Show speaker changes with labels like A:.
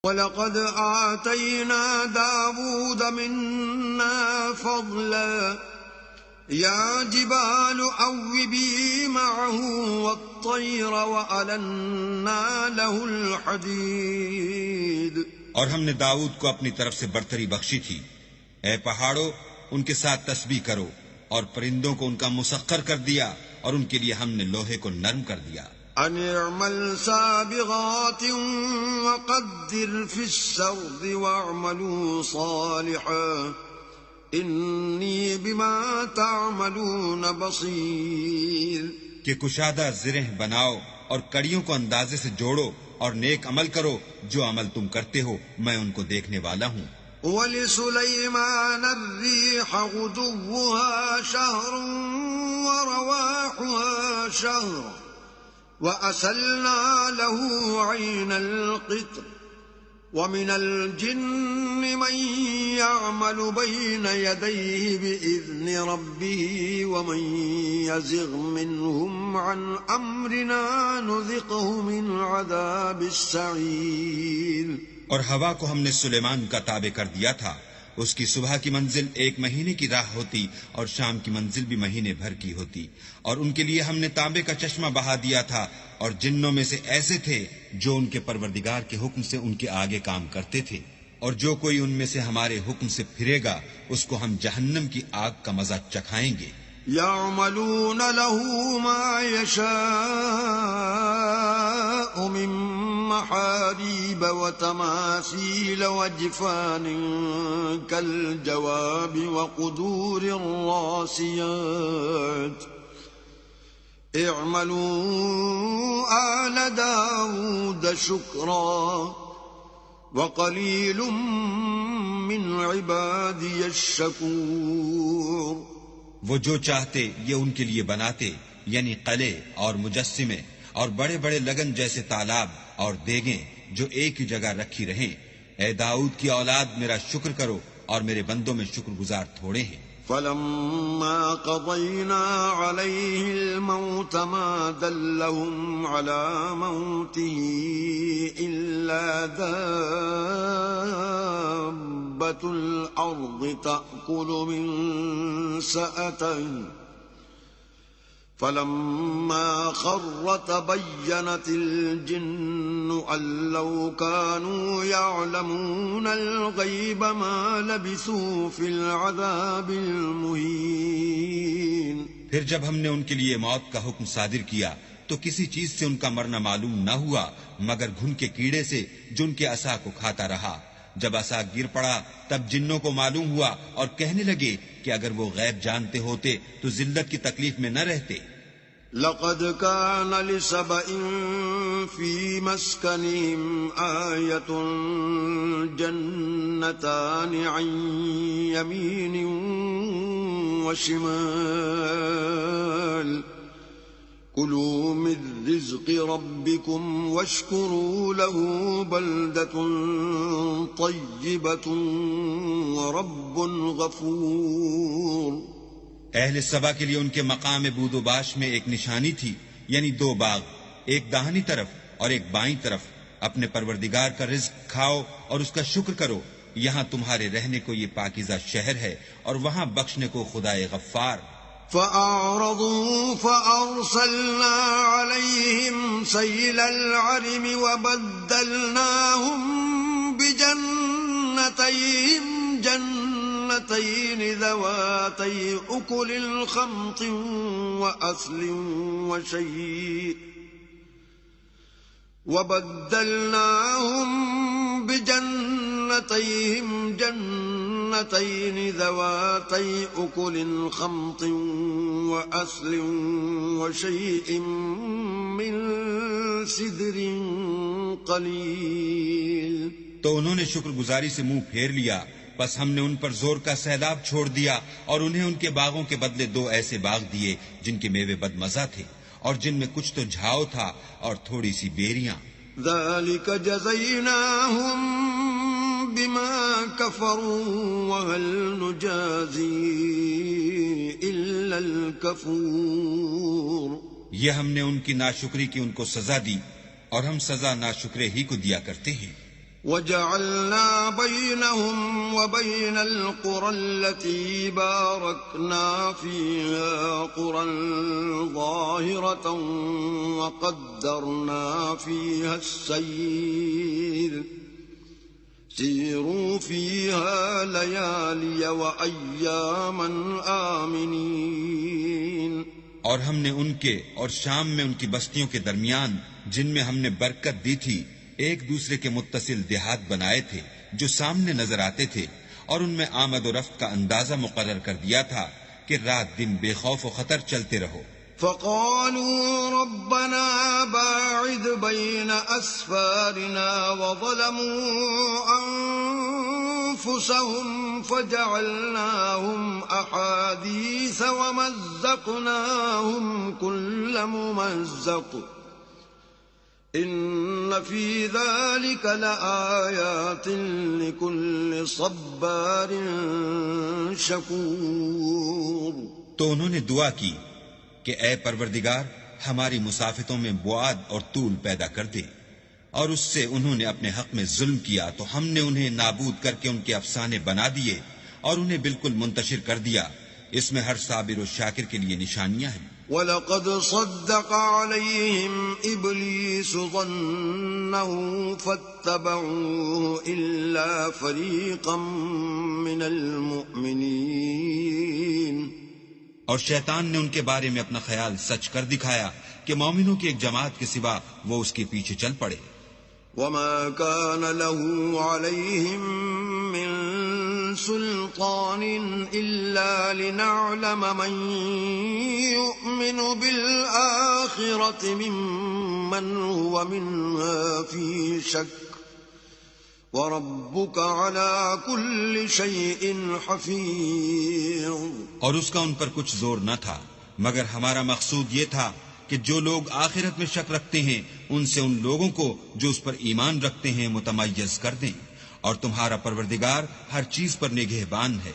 A: وَلَقَدْ آتَيْنَا دَاوُودَ مِنَّا فَضْلًا يَا جِبَالُ أَوِّبِي مَعَهُ وَالطَّيْرَ وَأَلَنَّا لَهُ الْحَدِيدَ۔
B: اور ہم نے داؤد کو اپنی طرف سے برتری بخشی تھی۔ اے پہاڑوں، ان کے ساتھ تسبیح کرو، اور پرندوں کو ان کا مسخر کر دیا، اور ان کے لیے ہم نے لوہے کو نرم کر دیا۔
A: أَنِ اعْمَلْ سَابِغَاتٍ وَقَدِّرْ فِي السَّرْدِ وَاعْمَلُوا صَالِحًا إِنِّي بِمَا تَعْمَلُونَ بَصِيرٌ۔
B: کہ کشادہ زرہ بناؤ اور کڑیوں کو اندازے سے جوڑو اور نیک عمل کرو، جو عمل تم کرتے ہو میں ان کو دیکھنے والا ہوں۔
A: وَلِسُلَيْمَانَ الرِّيحَ غُدُوُّهَا شَهْرٌ وَرَوَاحُهَا شَهْرٌ وَأَسَلْنَا لَهُ عَيْنَ الْقِطْرِ وَمِنَ الْجِنِّ مَن يَعْمَلُ بَيْنَ يَدَيْهِ بِإِذْنِ رَبِّهِ وَمَن يَزِغْ مِنْهُمْ عَنْ أَمْرِنَا نُذِقْهُ مِنْ عَذَابِ السَّعِيرِ۔
B: اور ہوا کو ہم نے سلیمان کا تابع کر دیا تھا، اس کی صبح کی منزل 1 مہینے کی راہ ہوتی اور شام کی منزل بھی مہینے بھر کی ہوتی، اور ان کے لیے ہم نے تانبے کا چشمہ بہا دیا تھا، اور جنوں میں سے ایسے تھے جو ان کے پروردگار کے حکم سے ان کے آگے کام کرتے تھے، اور جو کوئی ان میں سے ہمارے حکم سے پھرے گا اس کو ہم جہنم کی آگ کا مزہ چکھائیں گے۔
A: يَعْمَلُونَ لَهُ مَا يَشَاءُ مِن مَّحَارِيبَ وَتَمَاثِيلَ وَجِفَانٍ كَالْجَوَابِ وَقُدُورٍ رَّاسِيَاتٍ اعْمَلُوا آلَ دَاوُودَ شُكْرًا وَقَلِيلٌ مِّنْ عِبَادِيَ الشَّكُورُ۔
B: وہ جو چاہتے یہ ان کے لیے بناتے، یعنی قلعے اور مجسمے اور بڑے بڑے لگن جیسے تالاب اور دیگیں جو ایک ہی جگہ رکھی رہیں۔ اے داؤد کی اولاد، میرا شکر کرو، اور میرے بندوں میں شکر گزار تھوڑے ہیں۔
A: فَلَمَّا قَضَيْنَا عَلَيْهِ الْمَوْتَ مَا دَلَّهُمْ عَلَى مَوْتِهِ إِلَّا دَابَّةُ الْأَرْضِ تَأْكُلُ مِنْ سَأَتَهُ فَلَمَّا خَرَّ تَبَيَّنَتِ الْجِنُّ أَن لَّوْ كَانُوا يَعْلَمُونَ الْغَيْبَ مَا لَبِثُوا فِي الْعَذَابِ الْمُهِينِ۔
B: پھر جب ہم نے ان کے لیے موت کا حکم صادر کیا تو کسی چیز سے ان کا مرنا معلوم نہ ہوا مگر گھن کے کیڑے سے جو ان کے عصا کو کھاتا رہا۔ جب عصا گر پڑا تب جنوں کو معلوم ہوا اور کہنے لگے کہ اگر وہ غیب جانتے ہوتے تو ذلت کی تکلیف میں نہ رہتے۔
A: لَقَدْ كَانَ لِسَبَإٍ فِي مَسْكَنِهِمْ آيَةٌ جَنَّتَانِ عَنْ يَمِينٍ وَشِمَالٍ كُلُوا مِن رِّزْقِ رَبِّكُمْ وَاشْكُرُوا لَهُ بَلْدَةٌ طَيِّبَةٌ وَرَبٌّ غَفُورٌ۔
B: اہل سبا کے لیے ان کے مقام بود و باش میں ایک نشانی تھی، یعنی 2 باغ، ایک داہنی طرف اور ایک بائیں طرف۔ اپنے پروردگار کا رزق کھاؤ اور اس کا شکر کرو، یہاں تمہارے رہنے کو یہ پاکیزہ شہر ہے، اور وہاں بخشنے کو خدائے غفار۔
A: فَأَعْرَضُوا فَأَرْسَلْنَا عَلَيْهِمْ سَيْلَ الْعَرِمِ وَبَدَّلْنَاهُمْ بِجَنَّتَيْهِمْ جَنَّتَيْنِ ذَوَاتَيْ أُكُلٍ خَمْطٍ وَأَثْلٍ وَشَيْءٍ وَبَدَّلْناهُمْ بِجَنَّتَيْهِمْ جَنَّتَيْنِ ذَوَاتَيْ أُكُلٍ خَمْطٍ وَأَثْلٍ وَشَيْءٍ مِّن سِدْرٍ قَلِيلٍ۔
B: تو انہوں نے شکر گزاری سے منہ پھیر لیا، بس ہم نے ان پر زور کا سیلاب چھوڑ دیا، اور انہیں ان کے باغوں کے بدلے 2 ایسے باغ دیے جن کے میوے بد مزہ تھے، اور جن میں کچھ تو جھاؤ تھا اور تھوڑی سی بیریاں۔
A: ذَلِكَ جَزَيْنَاهُمْ بِمَا كَفَرُوا وَهَلْ نُجَازِي إِلَّا الْكَفُورَ۔
B: یہ ہم نے ان کی ناشکری کی ان کو سزا دی، اور ہم سزا ناشکرے ہی کو دیا کرتے ہیں۔
A: وجعلنا بينهم وبين القرى التي باركنا فيها قرى ظاهرة وقدرنا فيها السير سيروا فيها ليالي وأياما آمنين.
B: اور ہم نے ان کے اور شام میں ان کی بستیوں کے درمیان جن میں ہم نے برکت دی تھی ایک دوسرے کے متصل دیہات بنائے تھے جو سامنے نظر آتے تھے، اور ان میں آمد و رفت کا اندازہ مقرر کر دیا تھا کہ رات دن بے خوف و خطر چلتے رہو.
A: فقالوا ربنا باعد بين أسفارنا وظلموا أنفسهم فجعلناهم أحاديث ومزقناهم كل ممزق إن في ذلك لآيات لكل صبار شكور.
B: تو انہوں نے دعا کی کہ اے پروردگار ہماری مسافتوں میں بعد اور طول پیدا کر دے، اور اس سے انہوں نے اپنے حق میں ظلم کیا تو ہم نے انہیں نابود کر کے ان کے افسانے بنا دیے اور انہیں بالکل منتشر کر دیا. اس میں ہر صابر و شاکر کے لیے نشانیاں ہیں.
A: وَلَقَدْ صَدَّقَ عَلَيْهِمْ إِبْلِيسُ ظَنَّهُ فَاتَّبَعُوهُ إِلَّا فَرِيقًا مِّنَ الْمُؤْمِنِينَ.
B: اور شیطان نے ان کے بارے میں اپنا خیال سچ کر دکھایا کہ مومنوں کی ایک جماعت کے سوا وہ اس کے پیچھے چل پڑے.
A: وَمَا كَانَ لَهُ عَلَيْهِمْ مِنْ سُلْطَانٍ إِلَّا لِنَعْلَمَ مَنْ يُؤْمِنُ بِالْآخِرَةِ مِمَّنْ هُوَ مِنْهَا فِي شَكٍّ وَرَبُّكَ عَلَى كُلِّ شَيْءٍ حَفِيظٌ.
B: اور اس کا ان پر کچھ زور نہ تھا مگر ہمارا مقصود یہ تھا کہ جو لوگ آخرت میں شک رکھتے ہیں ان سے ان لوگوں کو جو اس پر ایمان رکھتے ہیں متمیز کر دیں، اور تمہارا پروردگار ہر چیز پر نگہبان ہے.